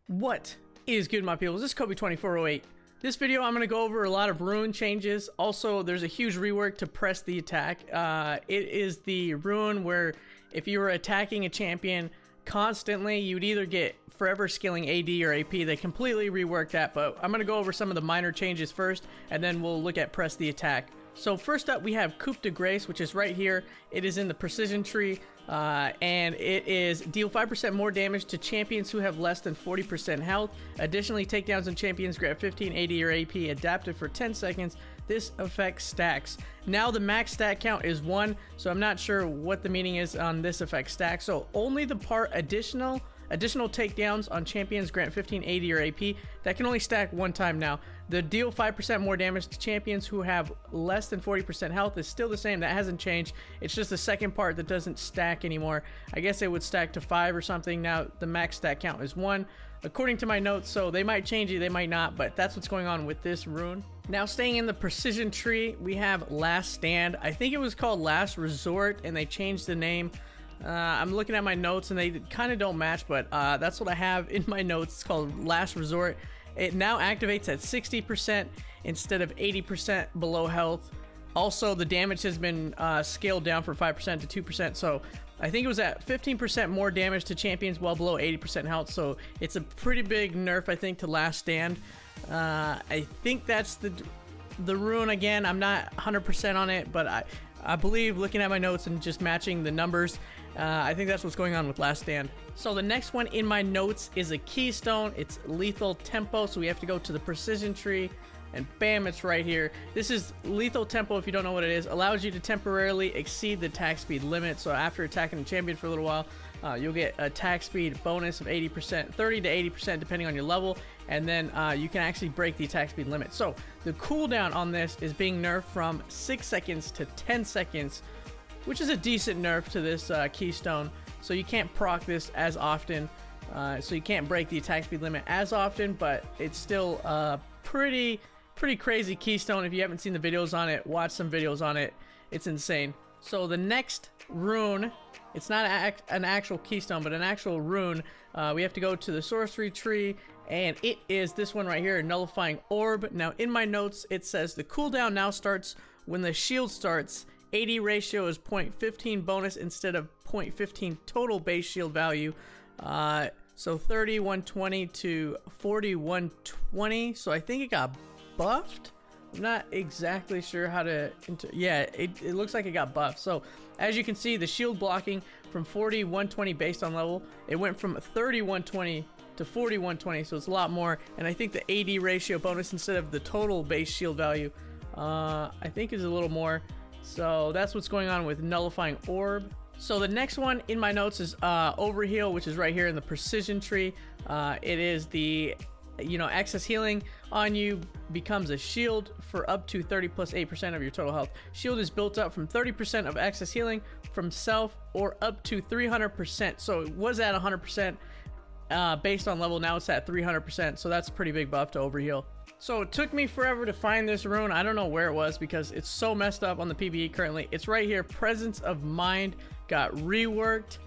What is good, my people? This is Kobe2408. This video, I'm going to go over a lot of rune changes. Also, there's a huge rework to press the attack. It is the rune where if you were attacking a champion constantly, you'd either get forever skilling AD or AP. They completely reworked that, but I'm going to go over some of the minor changes first, and then we'll look at press the attack. So first up, we have Coup de Grace, which is right here. It is in the precision tree, and it is deal 5% more damage to champions who have less than 40% health. Additionally, takedowns on champions grab 15 AD or AP, adapted for 10 seconds. This effect stacks. Now the max stack count is 1, so I'm not sure what the meaning is on this effect stack. So only the part additional takedowns on champions grant 15 AD or AP. That can only stack one time now. The deal 5% more damage to champions who have less than 40% health is still the same. That hasn't changed. It's just the second part that doesn't stack anymore. I guess it would stack to 5 or something. Now the max stack count is 1 according to my notes, so they might change it, they might not, but that's what's going on with this rune. Now staying in the precision tree, we have Last Stand. I think it was called Last Resort and they changed the name. I'm looking at my notes and they kind of don't match, but that's what I have in my notes. It's called Last Resort. It now activates at 60% instead of 80% below health. Also, the damage has been scaled down from 5% to 2%, so I think it was at 15% more damage to champions while below 80% health, so it's a pretty big nerf, I think, to Last Stand. I think that's the rune again. I'm not 100% on it, but I believe, looking at my notes and just matching the numbers, I think that's what's going on with Last Stand. So the next one in my notes is a keystone. It's lethal tempo, so we have to go to the precision tree, and bam, it's right here. This is lethal tempo. If you don't know what it is, allows you to temporarily exceed the attack speed limit. So after attacking the champion for a little while, you'll get attack speed bonus of 80%, 30 to 80% depending on your level, and then you can actually break the attack speed limit. So the cooldown on this is being nerfed from 6 seconds to 10 seconds, which is a decent nerf to this keystone. So you can't proc this as often, so you can't break the attack speed limit as often, but it's still pretty crazy keystone. If you haven't seen the videos on it, watch some videos on it. It's insane. So the next rune, it's not an actual keystone, but an actual rune. We have to go to the sorcery tree, and it is this one right here, nullifying orb. Now in my notes, it says the cooldown now starts when the shield starts. AD ratio is 0.15 bonus instead of 0.15 total base shield value. So 30, 120 to 40, 120. So I think it got buffed. I'm not exactly sure how to... yeah, it looks like it got buffed. So as you can see, the shield blocking from 40, 120 based on level, it went from 30, 120 to 40, 120. So it's a lot more. And I think the AD ratio bonus instead of the total base shield value, I think is a little more. So that's what's going on with nullifying orb. So the next one in my notes is Overheal, which is right here in the precision tree. It is the, excess healing on you becomes a shield for up to 30 plus 8% of your total health. Shield is built up from 30% of excess healing from self or up to 300%. So it was at 100% based on level. Now it's at 300%. So that's a pretty big buff to Overheal. So it took me forever to find this rune. I don't know where it was because it's so messed up on the PvE currently. It's right here. Presence of Mind got reworked.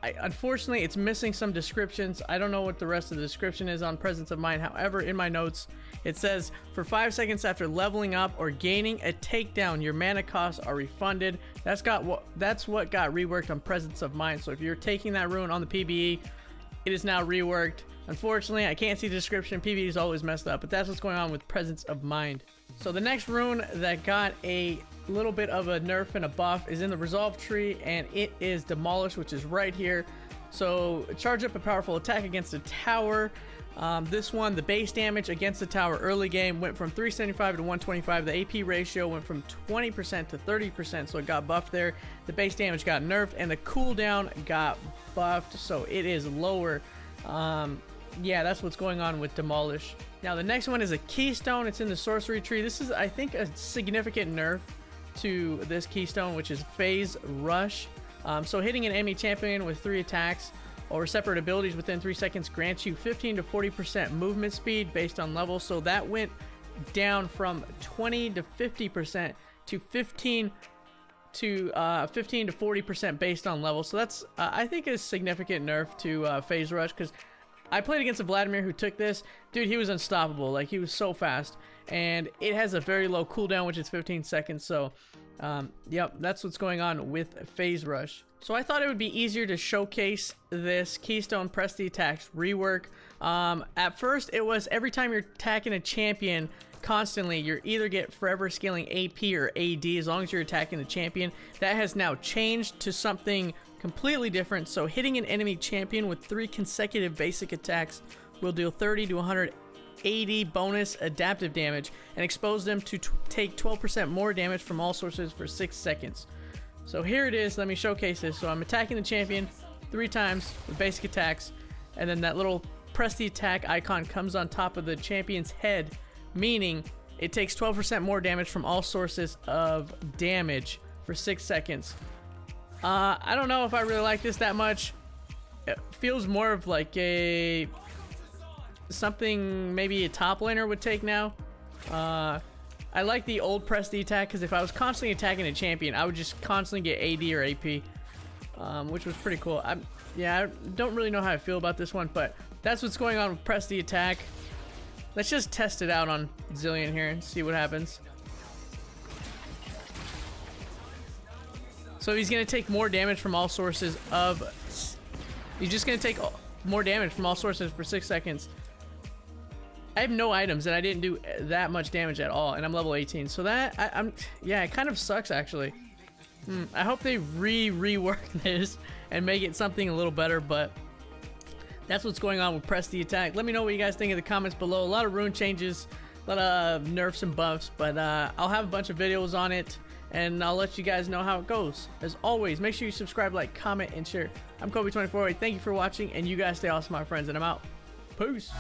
Unfortunately, it's missing some descriptions. I don't know what the rest of the description is on Presence of Mind. However, in my notes, it says for 5 seconds after leveling up or gaining a takedown, your mana costs are refunded. That's what got reworked on Presence of Mind. So if you're taking that rune on the PvE, it is now reworked. Unfortunately, I can't see the description. PvE is always messed up, but that's what's going on with Presence of Mind. So the next rune that got a little bit of a nerf and a buff is in the Resolve tree, and it is Demolish, which is right here. So charge up a powerful attack against a tower. This one, the base damage against the tower early game went from 375 to 125. The AP ratio went from 20% to 30%, so it got buffed there. The base damage got nerfed, and the cooldown got buffed, so it is lower. Yeah, that's what's going on with Demolish. Now the next one is a keystone. It's in the sorcery tree. This is, I think, a significant nerf to this keystone, which is Phase Rush. So hitting an enemy champion with 3 attacks or separate abilities within 3 seconds grants you 15 to 40% movement speed based on level. So that went down from 20 to 50% to 15 to 40% based on level. So that's I think a significant nerf to Phase Rush, because I played against a Vladimir who took this. Dude, he was unstoppable. Like, he was so fast. And it has a very low cooldown, which is 15 seconds. So, yep, that's what's going on with Phase Rush. So I thought it would be easier to showcase this Keystone Press the Attacks rework. At first, it was every time you're attacking a champion constantly, you're either get forever scaling AP or AD as long as you're attacking the champion. That has now changed to something completely different. So hitting an enemy champion with 3 consecutive basic attacks will deal 30 to 180 bonus adaptive damage and expose them to take 12% more damage from all sources for 6 seconds. So here it is. Let me showcase this. So I'm attacking the champion 3 times with basic attacks, and then that little press the attack icon comes on top of the champion's head, meaning it takes 12% more damage from all sources of damage for 6 seconds. I don't know if I really like this that much. It feels more of like something maybe a top laner would take now. I like the old press the attack because if I was constantly attacking a champion, I would just constantly get AD or AP, which was pretty cool. Yeah, I don't really know how I feel about this one, but that's what's going on with press the attack. Let's just test it out on Zillion here and see what happens. So he's going to take more damage from all sources of... He's just going to take more damage from all sources for 6 seconds. I have no items and I didn't do that much damage at all, and I'm level 18. So that, yeah, it kind of sucks actually. I hope they rework this and make it something a little better, but that's what's going on with Press the Attack. Let me know what you guys think in the comments below. A lot of rune changes, a lot of nerfs and buffs, but I'll have a bunch of videos on it, and I'll let you guys know how it goes. As always, make sure you subscribe, like, comment, and share. I'm Kobe24. Thank you for watching, and you guys stay awesome, my friends, and I'm out. Peace.